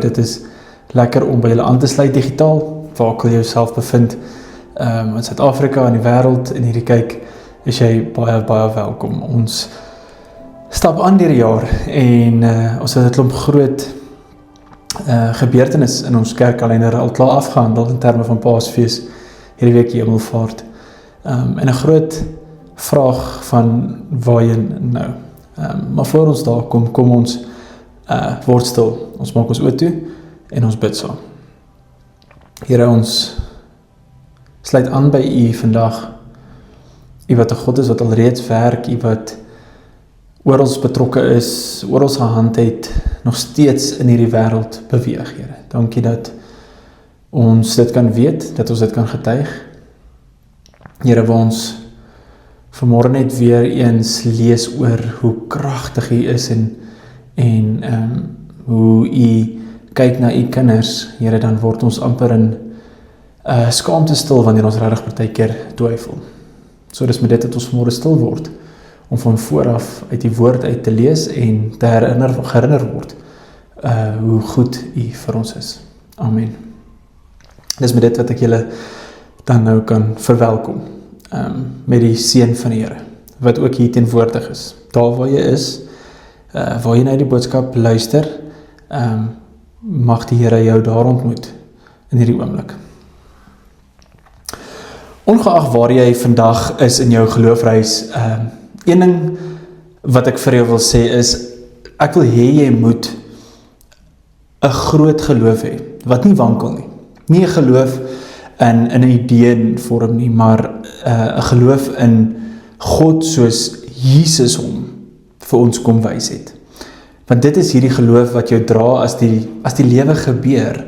dit is lekker om by julle aan te sluit digitaal, waar ook al jouself bevind, in Suid-Afrika, in die wêreld, en hierdie kyk, is jy baie, baie welkom. Ons stap aan deur die jaar, en ons het 'n klomp groot gebeurtenis in ons kerkkalender al klaar afgehandel, in terme van Paasfees, hierdie week Hemelvaart, en 'n groot vraag van waarheen nou. Maar voor ons daar kom ons word stil, ons maak ons oë toe, en ons bid saam. Here, ons sluit aan by U vandag, U wat 'n God is wat alreeds werk, U wat oral betrokke is, oral sy hand het, nog steeds in hierdie wêreld beweeg, Here. Dankie dat ons dit kan weet, dat ons dit kan getuig. Here, waar ons vanmôre net weer eens lees oor hoe kragtig U is en hoe U kyk na U kinders, Here, dan word ons amper in skaamte stil wanneer ons regtig partykeer twyfel. So dis met dit dat ons vanmôre stil word, om van vooraf uit die woord uit te lees en te herinner word hoe goed U vir ons is. Amen. Dis met dit wat ek julle dan nou kan verwelkom, met die seën van die Here, wat ook hier teenwoordig is. Daar waar jy is, waar jy na die boodskap luister, mag die Here jou daar ontmoet in hierdie oomblik. Ongeag waar jy vandag is in jou geloofreis, een ding wat ek vir jou wil sê is, ek wil hê jy moet 'n groot geloof hê, wat nie wankel nie. Nie 'n geloof in 'n idee-vorm nie, maar 'n geloof in God soos Jesus hom vir ons kom wys het. Want dit is hierdie geloof wat jou dra as die lewe gebeur,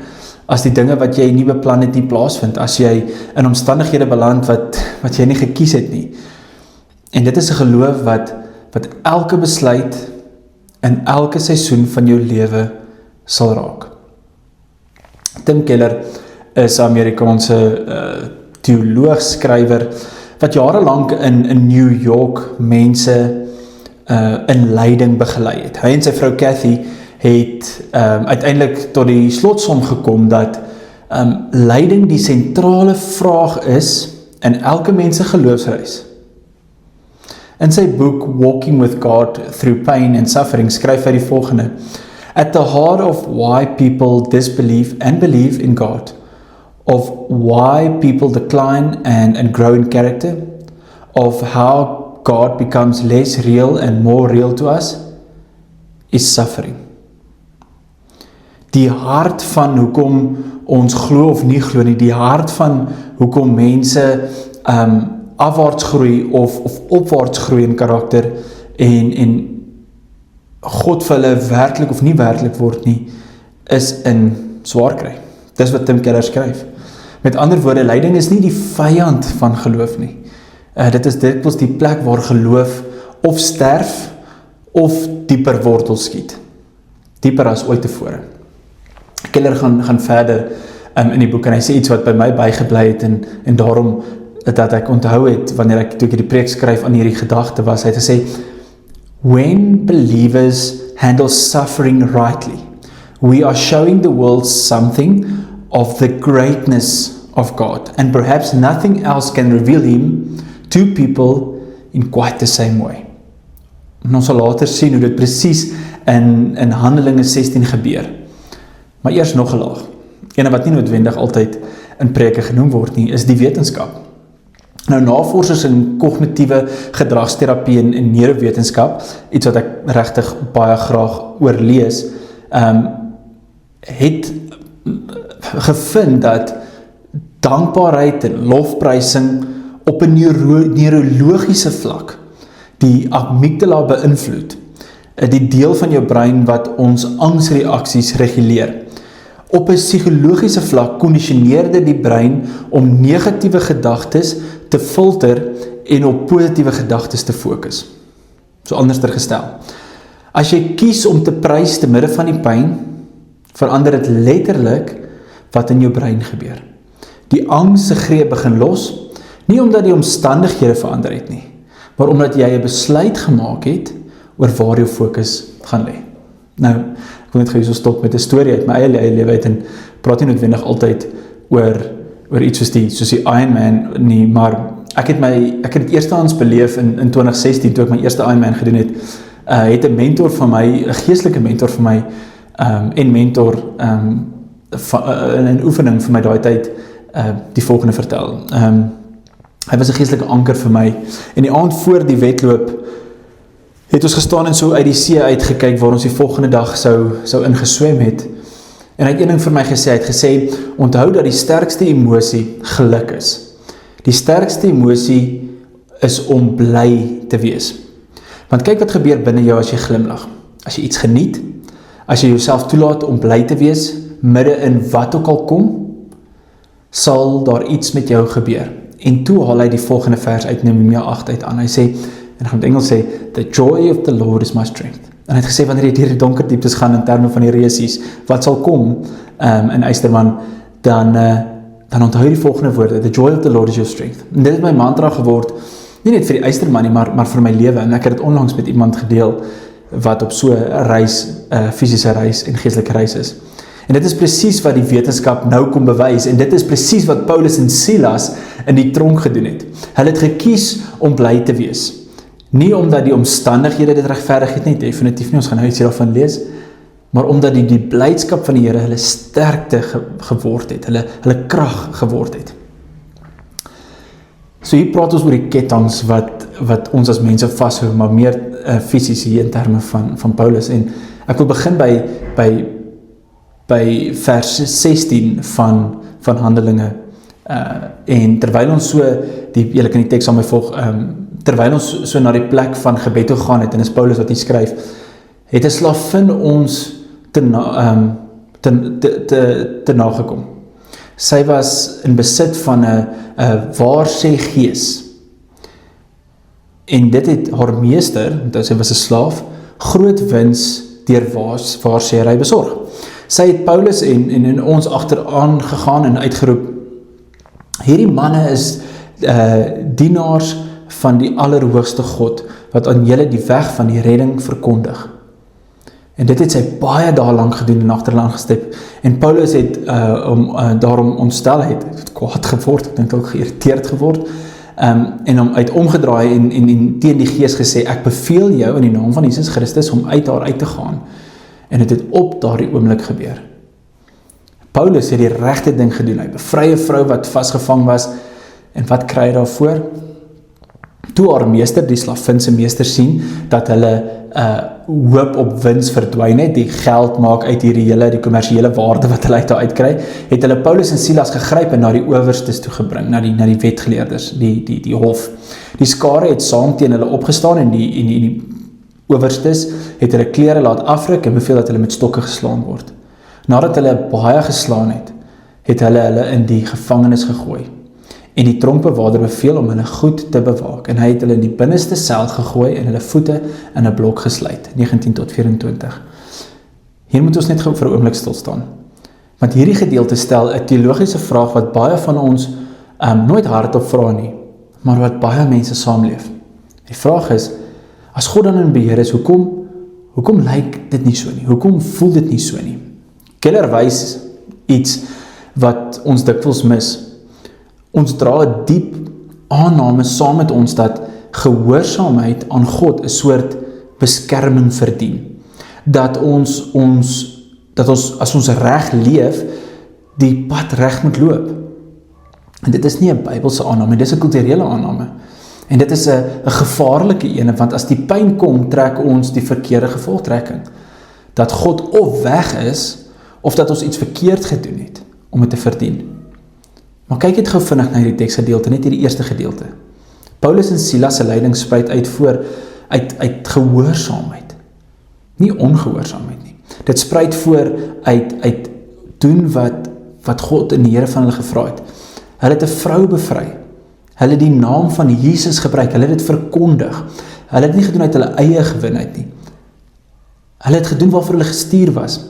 as die dinge wat jy nie beplan het nie plaasvind, as jy in omstandighede beland wat jy nie gekies het nie. En dit is 'n geloof wat elke besluit in elke seisoen van jou lewe sal raak. Tim Keller is 'n Amerikaanse teoloog, skrywer, wat jarelank in New York mense in lyding begelei het. Hy en sy vrou Kathy het uiteindelik tot die slotsom gekom dat lyding die sentrale vraag is in elke mens se geloofsreis. In sy boek Walking with God Through Pain and Suffering skryf hy die volgende: At the heart of why people disbelieve and believe in God, of why people decline and grow in character, of how God becomes less real and more real to us, is suffering. Die hart van hoekom ons glo of nie glo nie, die hart van hoekom mense afwaarts groei of opwaarts groei in karakter en God vir hulle werklik of nie werklik word nie, is in swaar kry. Dis wat Tim Keller skryf. Met ander woorde, lyding is nie die vyand van geloof nie. Dit is dikwels die plek waar geloof of sterf of dieper wortel skiet. Dieper as ooit tevore. Keller gaan verder in die boek en hy sê iets wat by my bygebly het en daarom dat ek onthou het toe ek die preek skryf aan hierdie gedagte was, hy het gesê, when believers handle suffering rightly, we are showing the world something of the greatness of God, and perhaps nothing else can reveal him to people in quite the same way. En ons sal later sien hoe dit presies in Handelinge 16 gebeur. Maar eers nog 'n laag. Ene wat nie noodwendig altyd in preke genoem word nie, is die wetenskap. Nou, navorsers in kognitiewe gedragsterapie en neurowetenskap, iets wat ek regtig baie graag oorlees, het gevind dat dankbaarheid en lofprysing op 'n neurologiese vlak die amygdala beïnvloed, die deel van jou brein wat ons angsreaksies reguleer. Op 'n psigologiese vlak kondisioneer dit die brein om negatiewe gedagtes te filter en op positiewe gedagtes te fokus. So anderster gestel. As jy kies om te prys te midde van die pyn, verander dit letterlik wat in jou brein gebeur. Die angs se greep begin los, nie omdat die omstandighede verander het nie, maar omdat jy 'n besluit gemaak het oor waar jou fokus gaan lê. Nou, ek wil net gou so stop met 'n storie uit my eie lewe uit, en praat nie noodwendig altyd oor iets soos die Ironman nie, maar ek het dit eerstehands beleef in 2016, toe ek my eerste Ironman gedoen het. Het 'n mentor van my, 'n geestelike mentor van my, en mentor in 'n oefening vir my daai tyd, die volgende vertel. Hy was 'n geestelike anker vir my, en die aand voor die wedloop het ons gestaan en so uit die see uitgekyk waar ons die volgende dag sou ingeswem het. En hy het een ding vir my gesê, hy het gesê, onthou dat die sterkste emosie geluk is. Die sterkste emosie is om bly te wees. Want kyk wat gebeur binne jou as jy glimlag. As jy iets geniet, as jy jouself toelaat om bly te wees, midde in wat ook al kom, sal daar iets met jou gebeur. En toe haal hy die volgende vers uit Nehemia 8 uit aan. Hy sê, en ek gaan in Engels sê, the joy of the Lord is my strength. En hy het gesê, wanneer jy deur die donker dieptes gaan in terme van die resies, wat sal kom in Eysterman, dan onthou die volgende woorde, the joy of the Lord is your strength. En dit het my mantra geword, nie net vir die Eysterman nie, maar vir my lewe. En ek het dit onlangs met iemand gedeel, wat op so 'n reis, fisiese reis en geestelike reis is. En dit is presies wat die wetenskap nou kom bewys, en dit is presies wat Paulus en Silas in die tronk gedoen het. Hulle het gekies om bly te wees. Nie omdat die omstandighede dit regverdig het nie, definitief nie, ons gaan nou iets hiervan lees, maar omdat die blydskap van die Here hulle sterkte geword het, hulle krag geword het. So hier praat ons oor die ketTINGs wat ons as mense vashou, maar meer fisies hier in terme van Paulus. En ek wil begin by vers 16 van Handelinge. En terwyl ons so, julle kan die teks aan my volg, terwyl ons so na die plek van gebed toe gaan het, en is Paulus wat hier skryf, het 'n slavin ons te nagekom. Sy was in besit van 'n waarsê gees. En dit het haar meester, want sy was 'n slaaf, groot wins deur waarsêery besorg. Sy het Paulus en ons agteraan gegaan en uitgeroep, hierdie manne is dienaars van die Allerhoogste God, wat aan julle die weg van die redding verkondig. En dit het sy baie dae lank gedoen en agteraan gestep. En Paulus het daarom ontstel, het kwaad geword, ek dink ook geïrriteerd geword, en hom uit omgedraai en teen die gees gesê, ek beveel jou in die naam van Jesus Christus om uit daar uit te gaan. En dit het op daardie oomblik gebeur. Paulus het die regte ding gedoen, hy bevry 'n vrou wat vasgevang was, en wat kry hy daarvoor? Toe haar meester, die slavin se meester sien, dat hulle hoop op wins verdwyn het, die geld maak uit die kommersiële waarde wat hulle uit daar uitkry, het hulle Paulus en Silas gegryp en na die owerstes toe gebring, na die wetgeleerders, die hof. Die skare het saam teen hulle opgestaan en die owerstes het hulle klere laat afruk en beveel dat hulle met stokke geslaan word. Nadat hulle baie geslaan het hulle in die gevangenis gegooi. En die tronkbewaarder beveel om hulle goed te bewaak. En hy het hulle in die binneste sel gegooi en hulle voete in 'n blok gesluit. 19 tot 24. Hier moet ons net gou vir 'n oomblik stil staan. Want hierdie gedeelte stel 'n teologiese vraag wat baie van ons nooit hardop vra nie, maar wat baie mense saamleef. Die vraag is, as God dan in beheer is, hoekom lyk dit nie so nie? Hoekom voel dit nie so nie? Keller wys iets wat ons dikwels mis. Ons dra 'n diep aanname saam met ons dat gehoorsaamheid aan God 'n soort beskerming verdien. Dat ons as ons reg leef, die pad reg moet loop. En dit is nie 'n Bybelse aanname, dit is 'n kulturele aanname. En dit is 'n gevaarlike een, want as die pyn kom, trek ons die verkeerde gevolgtrekking. Dat God of weg is, of dat ons iets verkeerd gedoen het, om dit te verdien. Maar kyk net gou vinnig na hierdie teksgedeelte, net hierdie eerste gedeelte. Paulus en Silas se lyding spruit uit gehoorsaamheid. Nie ongehoorsaamheid nie. Dit spruit uit doen wat God in die Here van hulle gevra het. Hulle het 'n vrou bevry. Hulle het die naam van Jesus gebruik, hulle het dit verkondig. Hulle het nie gedoen uit hulle eie gewinheid nie. Hulle het gedoen waarvoor hulle gestuur was.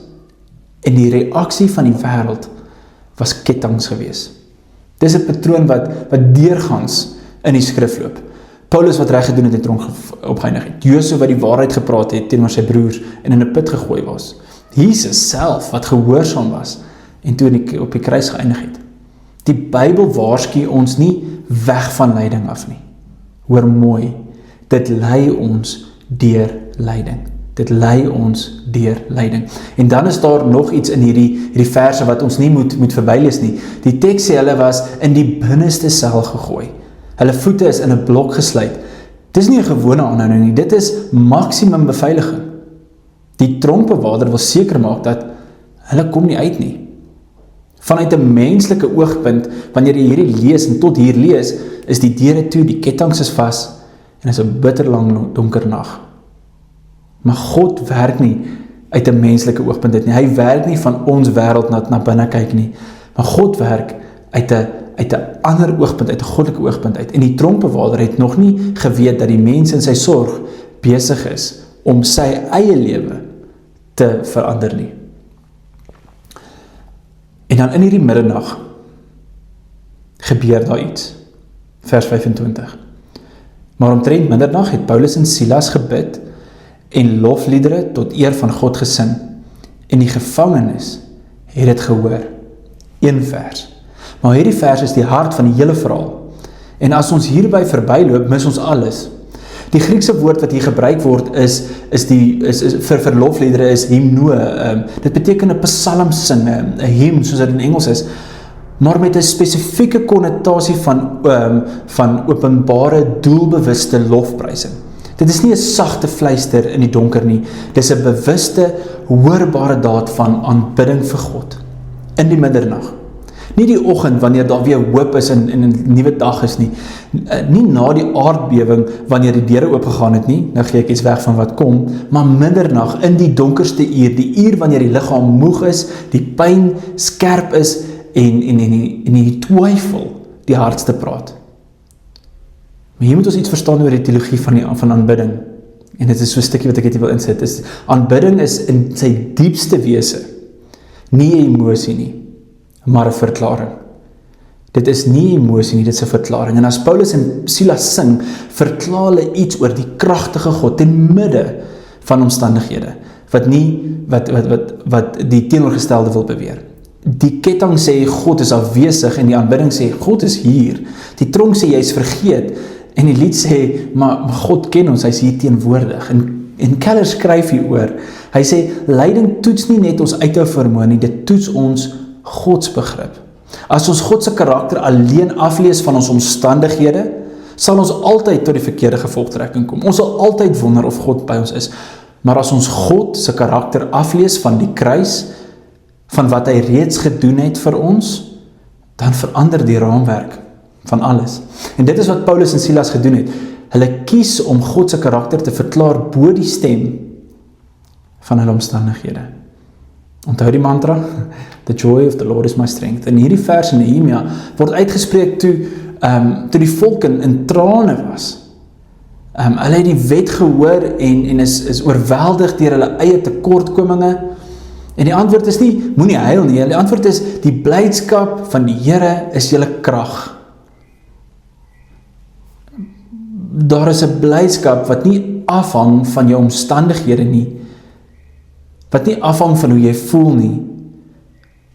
En die reaksie van die wêreld was ketTINGs gewees. Dis 'n patroon wat deurgangs in die skrif loop. Paulus wat reg gedoen het en tronk opgeëindig het. Josef wat die waarheid gepraat het teenoor sy broers en in 'n put gegooi was. Jesus self, wat gehoorsaam was, en toe op die kruis geëindig het. Die Bybel waarsku ons nie weg van lyding af nie. Hoor mooi, dit lei ons deur lyding. Dit lei ons deur lyding. En dan is daar nog iets in hierdie verse wat ons nie moet verbylees nie. Die teks sê hulle was in die binneste sel gegooi. Hulle voete is in 'n blok gesluit. Dis nie 'n gewone aanhouding nie, dit is maksimum beveiliging. Die tronkbewaarder wil seker maak dat hulle kom nie uit nie. Vanuit 'n menslike oogpunt, wanneer jy hierdie lees en tot hier lees, is die deure toe, die kettinge is vas en is 'n bitterlang donker nag. Maar God werk nie uit 'n menslike oogpunt uit nie. Hy werk nie van ons wêreld na binne kyk nie. Maar God werk uit 'n ander oogpunt, uit 'n goddelike oogpunt uit. En die tronkbewaarder het nog nie geweet dat die mens in sy sorg besig is om sy eie lewe te verander nie. En dan in hierdie middernag gebeur daar iets. Vers 25. Maar omtrent middernag het Paulus en Silas gebid en lofliedere tot eer van God gesing. En die gevangenes het dit gehoor. Een vers. Maar hierdie vers is die hart van die hele verhaal. En as ons hierby verbyloop, mis ons alles. Die Griekse woord wat hier gebruik word is vir lofliedere is hymno. Dit beteken 'n psalm sing, 'n hymn soos dit in Engels is, maar met 'n spesifieke konnotasie van openbare doelbewuste lofprysing. Dit is nie 'n sagte fluister in die donker nie, dit is 'n bewuste, hoorbare daad van aanbidding vir God in die middernag. Nie die oggend wanneer daar weer hoop is en 'n nuwe dag is nie. Nie na die aardbewing wanneer die deure oopgegaan het nie. Nou gee ek iets weg van wat kom, maar middernag in die donkerste uur, die uur wanneer die liggaam moeg is, die pyn skerp is en die twyfel die hardste praat. Maar hier moet ons iets verstaan oor die teologie van aanbidding. En dit is so 'n stukkie wat ek dit wil insit. Aanbidding is in sy diepste wese nie 'n emosie nie, maar 'n verklaring. Dit is nie emosie nie, dit is 'n verklaring. En as Paulus en Silas sing, verklaar hulle iets oor die kragtige God ten midde van omstandighede wat die teenoorgestelde wil beweer. Die ketting sê God is afwesig en die aanbidding sê God is hier. Die tronk sê jy is vergeet en die lied sê maar God ken ons, hy is hier teenwoordig. En Keller skryf hieroor. Hy sê lyding toets nie net ons uithou vermoë nie, dit toets ons godsbegrip. As ons God se karakter alleen aflees van ons omstandighede, sal ons altyd tot die verkeerde gevolgtrekking kom. Ons sal altyd wonder of God by ons is. Maar as ons God se karakter aflees van die kruis, van wat hy reeds gedoen het vir ons, dan verander die raamwerk van alles. En dit is wat Paulus en Silas gedoen het. Hulle kies om God se karakter te verklaar bo die stem van hulle omstandighede. Onthou die mantra, the joy of the Lord is my strength. En hierdie vers in Nehemia word uitgespreek toe die volk in trane was. Hulle het die wet gehoor en is oorweldig deur hulle eie tekortkominge. En die antwoord is nie, moenie huil nie, die antwoord is, die blydskap van die Here is julle krag. Daar is 'n blydskap wat nie afhang van jou omstandighede nie, wat nie afhang van hoe jy voel nie,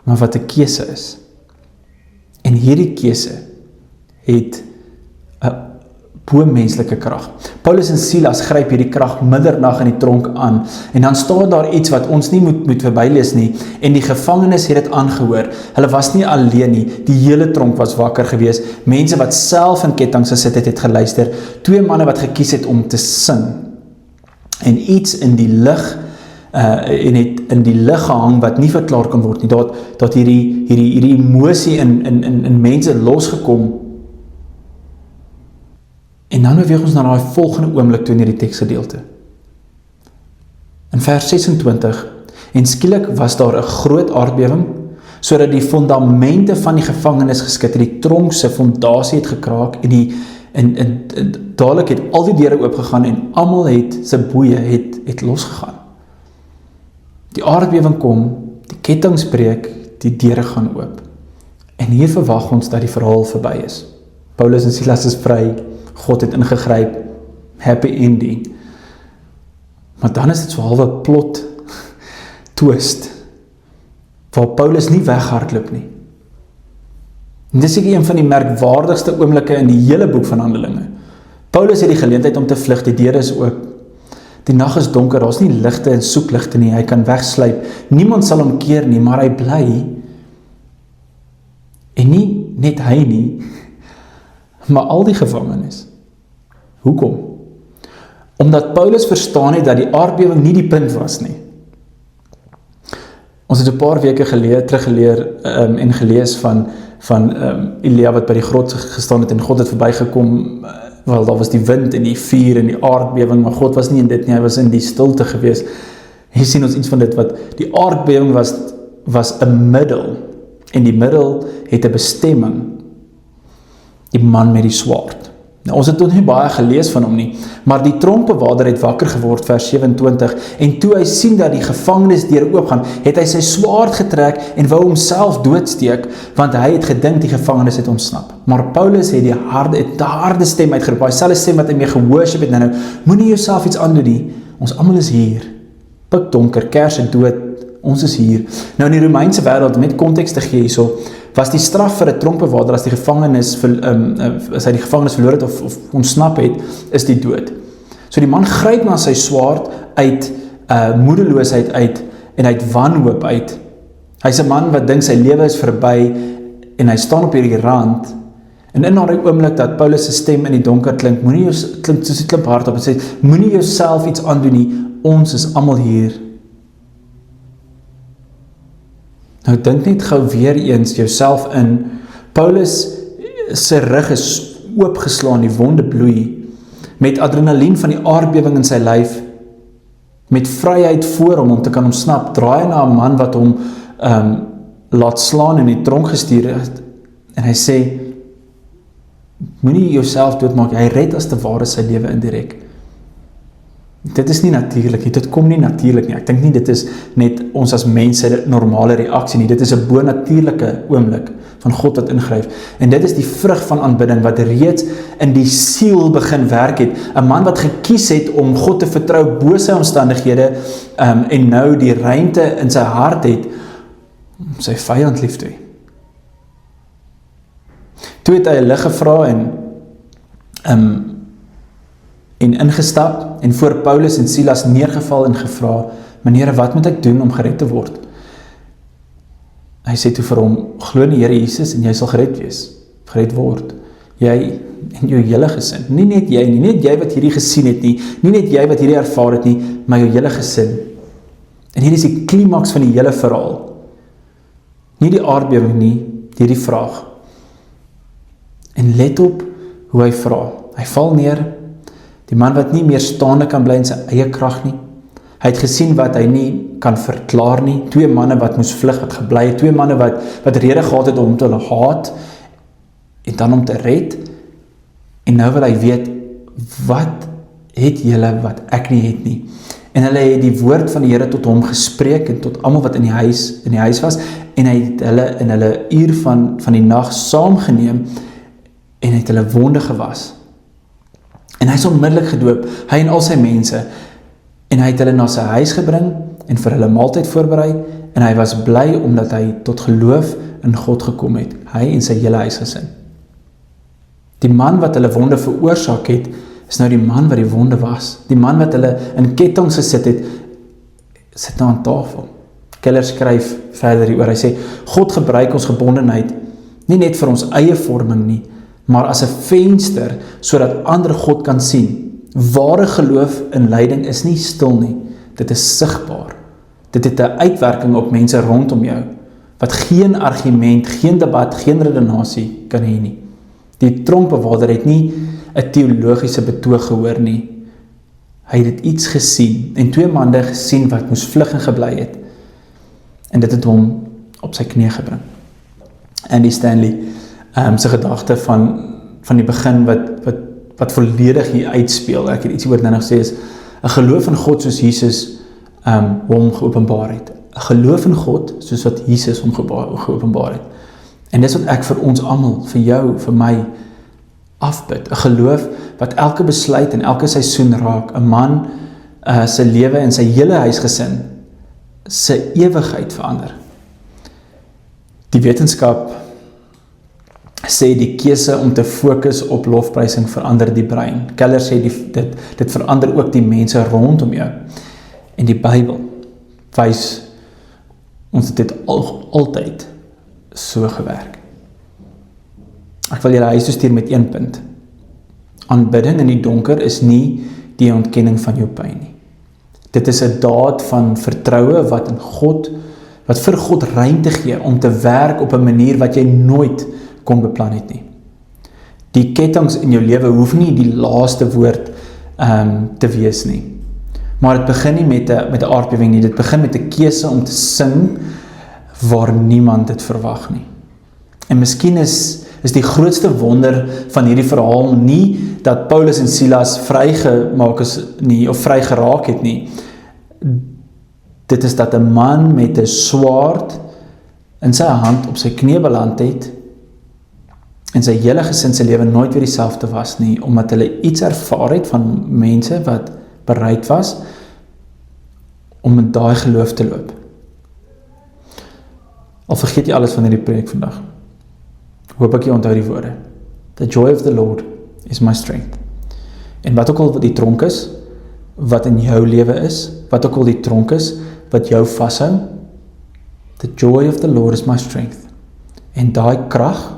maar wat 'n keuse is. En hierdie keuse het 'n bo-menslike krag. Paulus en Silas gryp hierdie krag middernag in die tronk aan, en dan staan daar iets wat ons nie moet verbylees nie, en die gevangenes het dit aangehoor. Hulle was nie alleen nie, die hele tronk was wakker gewees, mense wat self in kettinge gesit het geluister, 2 manne wat gekies het om te sing, en iets in die lig, en het in die lig gehang wat nie verklaar kan word nie, dat hierdie emosie in mense losgekom. En dan beweeg ons na die volgende oomblik toe in hierdie teksgedeelte. In vers 26, en skielik was daar 'n groot aardbewing, sodat die fondamente van die gevangenis geskit het, die tronk se fondasie het gekraak, en dadelik het al die deure oopgegaan, en almal se boeye het losgegaan. Die aardbewing kom, die kettinge breek, die deure gaan oop. En hier verwag ons dat die verhaal verby is. Paulus en Silas is vry, God het ingegryp, happy ending. Maar dan is dit so halwe plot twist, waar Paulus nie weghardloop nie. En dis ek een van die merkwaardigste oomblikke in die hele boek van Handelinge. Paulus het die geleentheid om te vlug, die deure is oop. Die nag is donker, daar is nie ligte en soekligte nie, hy kan wegsluip. Niemand sal hom keer nie, maar hy bly. En nie net hy nie, maar al die gevangenes. Hoekom? Omdat Paulus verstaan het dat die aardbewing nie die punt was nie. Ons het 'n paar weke teruggeleer en gelees van Elia wat by die grot gestaan het en God het verbygekom, wel daar was die wind en die vuur en die aardbewing, maar God was nie in dit nie, hy was in die stilte gewees. Hier sien ons iets van dit wat die aardbewing was 'n middel, en die middel het 'n bestemming, die man met die swaard. Nou, ons het nog nie baie gelees van hom nie, maar die tronkbewaarder het wakker geword, vers 27, en toe hy sien dat die gevangenisdeur oopgaan, het hy sy swaard getrek en wou homself doodsteek, want hy het gedink die gevangenes het ontsnap. Maar Paulus het die harde stem uitgeroep, hy selfde stem wat hy mee gehoorship het, nou, moenie jouself iets aandoen nie, ons almal is hier, pikdonker, kerse dood, ons is hier. Nou in die Romeinse wêreld, met konteks te gee hierso, was die straf vir 'n tronkbewaarder as hy die gevangenis verloor het of ontsnap het, is die dood. So die man gryp na sy swaard uit moedeloosheid uit en uit wanhoop uit. Hy's 'n man wat dink sy lewe is verby en hy staan op hierdie rand. En in daardie oomblik dat Paulus se stem in die donker klink, klink soos 'n klip hardop en sê, moenie jouself iets aandoen nie, ons is almal hier. Nou dink net gou weer eens jouself in, Paulus se rug is oopgeslaan, die wonde bloei, met adrenalien van die aardbewing in sy lyf, met vryheid voor hom om te kan ontsnap, draai hy na 'n man wat hom laat slaan en in die tronk gestuur het, en hy sê, moenie jouself doodmaak, hy red as te ware sy lewe indirek. Dit is nie natuurlik nie, dit kom nie natuurlik nie, ek dink nie dit is net ons as mense normale reaksie nie, dit is 'n bonatuurlike oomblik van God wat ingryp, en dit is die vrug van aanbidding wat reeds in die siel begin werk het, 'n man wat gekies het om God te vertrou bo sy omstandighede, en nou die ruimte in sy hart het, om sy vyand lief te hê. Toe het hy 'n lig gevra en ingestap en voor Paulus en Silas neergeval en gevra, meneere, wat moet ek doen om gered te word? Hy sê toe vir hom, glo in die Here Jesus en jy sal gered wees, gered word, jy en jou hele gesin, nie net jy nie, nie net jy wat hierdie gesien het nie, nie net jy wat hierdie ervaar het nie, maar jou hele gesin. En hier is die klimaks van die hele verhaal, nie die aardbewing nie, hierdie vraag. En let op hoe hy vra, hy val neer, die man wat nie meer staande kan bly in sy eie krag nie. Hy het gesien wat hy nie kan verklaar nie. 2 manne wat moes vlug, wat gebly het. 2 manne wat rede gehad het om te haat en dan om te red. En nou wil hy weet, wat het julle wat ek nie het nie? En hulle het die woord van die Here tot hom gespreek en tot almal wat in die huis was, en hy het hulle in hulle uur van die nag saamgeneem en het hulle wonde gewas. En hy is onmiddellik gedoop, hy en al sy mense, en hy het hulle na sy huis gebring, en vir hulle maaltyd voorberei, en hy was bly, omdat hy tot geloof in God gekom het, hy en sy hele huisgesin. Die man wat hulle wonde veroorsaak het, is nou die man wat die wonde was, die man wat hulle in kettinge gesit het, sit nou aan tafel. Keller skryf verder hieroor, hy sê, God gebruik ons gebondenheid, nie net vir ons eie vorming nie, maar as 'n venster, sodat ander God kan sien. Ware geloof in lyding is nie stil nie, dit is sigbaar. Dit het 'n uitwerking op mense rondom jou, wat geen argument, geen debat, geen redenasie kan hê nie. Die tronkbewaarder het nie 'n teologiese betoog gehoor nie, hy het iets gesien, en 2 manne gesien wat moes vlug en gebly het, en dit het hom op sy knie gebring. Andy Stanley, sy gedagte van die begin wat volledig hier uitspeel, ek het iets oor nou gesê, is 'n geloof in God soos Jesus hom geopenbaar het. 'n Geloof in God soos wat Jesus hom geopenbaar het. En dis wat ek vir ons almal, vir jou, vir my afbid. 'n Geloof wat elke besluit en elke seisoen raak. 'n man sy lewe en sy hele huisgesin se ewigheid verander. Die wetenskap sê die keuse om te fokus op lofprysing verander die brein. Keller sê dit verander ook die mense rondom jou. En die Bybel wys ons dit altyd so gewerk. Ek wil julle huis toe stuur met 1 punt. Aanbidding in die donker is nie die ontkenning van jou pyn nie. Dit is 'n daad van vertroue wat vir God ruimte gee om te werk op 'n manier wat jy nooit kon beplan het nie. Die kettinge in jou lewe hoef nie die laaste woord te wees nie. Maar dit begin nie met 'n aardbewing nie, dit begin met 'n keuse om te sing waar niemand dit verwag nie. En miskien is die grootste wonder van hierdie verhaal nie dat Paulus en Silas vrygemaak is nie, of vry geraak het nie. Dit is dat 'n man met 'n swaard in sy hand op sy knie beland het en sy hele gesin se lewe nooit weer dieselfde was nie, omdat hulle iets ervaar het van mense wat bereid was om met daai geloof te loop. Al vergeet jy alles van hierdie preek vandag, hoop ek jy onthou die woorde. The joy of the Lord is my strength. En wat ook al die tronk is, wat in jou lewe is, wat ook al die tronk is, wat jou vashou, the joy of the Lord is my strength. En daai krag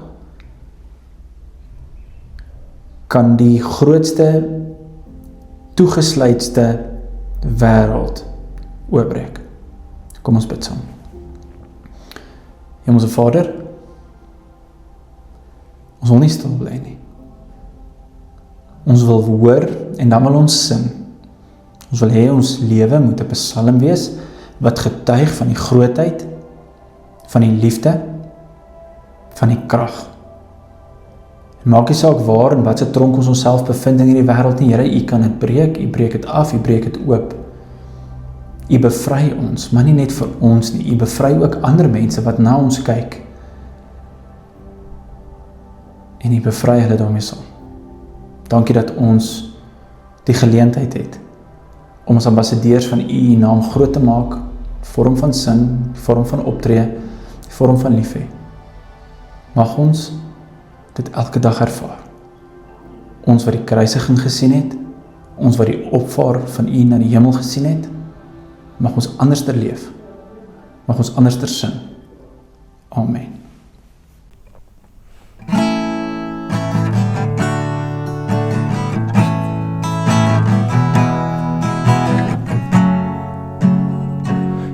kan die grootste, toegesluitste wêreld oopbreek. Kom ons bid saam. Hemelse Vader, ons wil nie stil bly nie. Ons wil hoor en dan wil ons sing. Ons wil hê ons lewe moet 'n psalm wees wat getuig van die grootheid, van die liefde, van die krag. En maak nie saak waar en wat se tronk ons onsself bevind in hierdie wêreld nie, Here, U kan dit breek, U breek dit af, U breek dit oop. U bevry ons, maar nie net vir ons nie, U bevry ook ander mense wat na ons kyk. En U bevry hulle daarmee saam. Dankie dat ons die geleentheid het om ons ambassadeurs van U naam groot te maak, die vorm van sin, die vorm van optree, die vorm van lief hê. Mag ons dit elke dag ervaar. Ons wat die kruisiging gesien het, ons wat die opvaar van U na die hemel gesien het, mag ons anders leef, mag ons anders sing. Amen.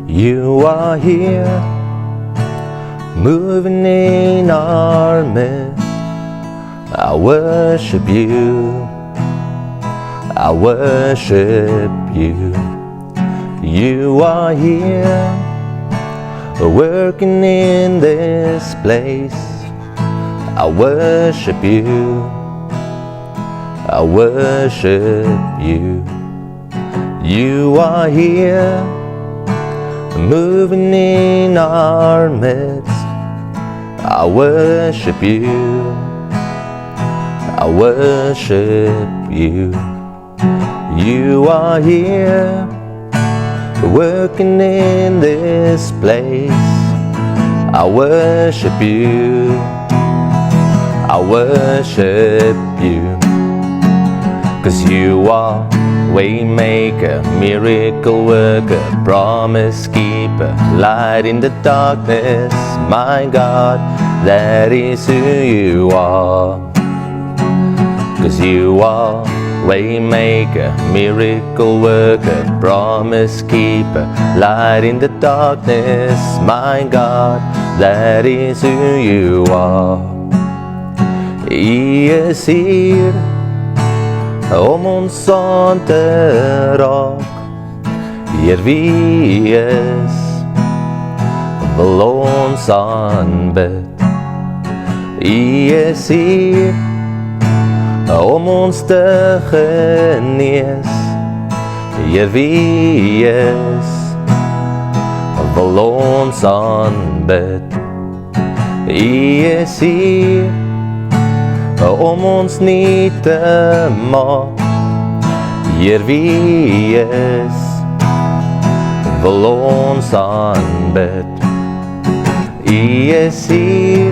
You are here, moving in our midst. I worship you, I worship you. You are here, working in this place. I worship you, I worship you. You are here, moving in our midst. I worship you, I worship you. You are here, working in this place. I worship you, I worship you. 'Cause you are Waymaker, miracle worker, promise keeper, light in the darkness. My God, that is who you are. 'Cause you are Waymaker, miracle worker, promise keeper, light in the darkness. My God, that is who you are. He is here om ons aan te raak. Heer, wie is wil ons aanbid. Hy is hier om ons te genees. Heer, wie is wil ons aanbid. Hy is hier om ons nie te maak. Heer, wie is wil ons aanbid. U is hier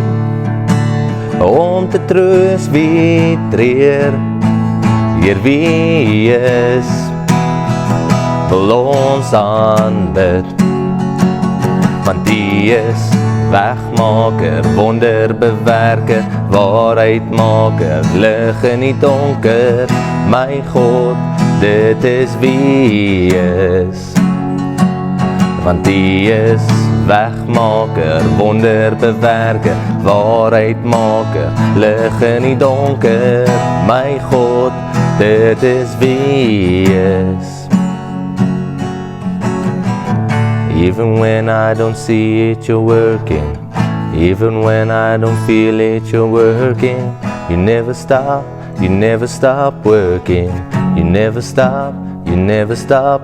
om te troos wie treur. Heer, wie is wil ons aanbid. Want U is wegmaker, wonderbewerker, waarheidmaker, lig in die donker. My God, dit is wie U is. Want U is wegmaker, wonderbewerker, waarheidmaker, lig in die donker. My God, dit is wie U is. Even when I don't see it, you're working. Even when I don't feel it, you're working. You never stop working. You never stop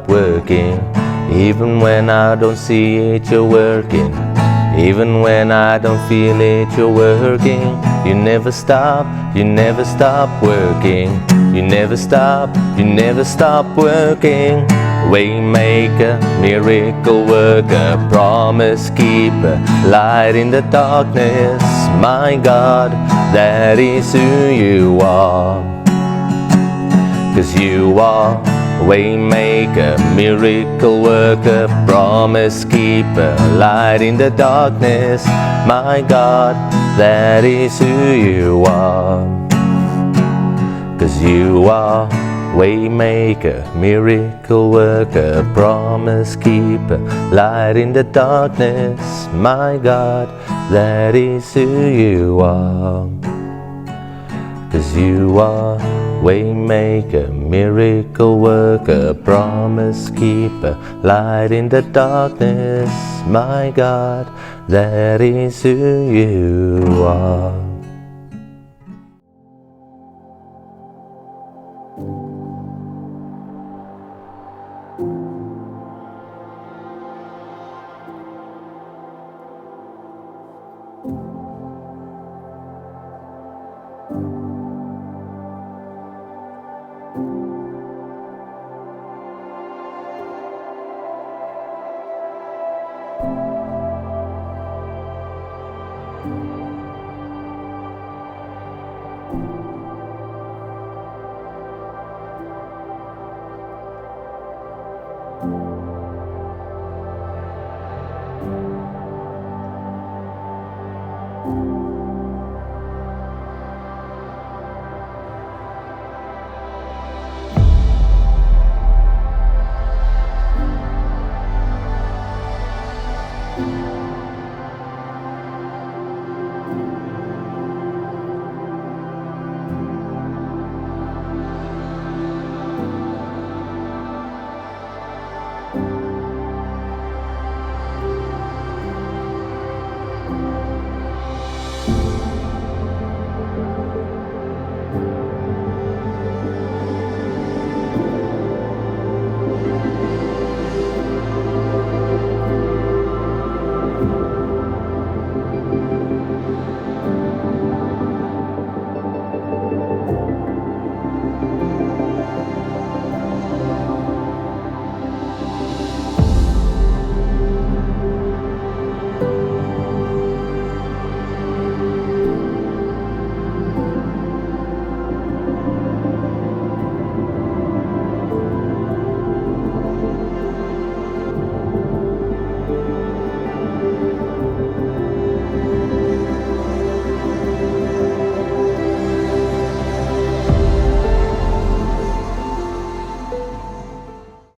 working. Even when I don't see it, you're working. Even when I don't feel it, you're working. You never stop working. You never stop working. Waymaker, miracle worker, promise keeper, light in the darkness. My God, that is who You are. 'Cause You are waymaker, miracle worker, promise keeper, light in the darkness. My God, that is who You are. 'Cause You are waymaker, miracle worker, promise keeper, light in the darkness. My God, that is who You are. 'Cause You are waymaker, miracle worker, promise keeper, light in the darkness. My God, that is who You are.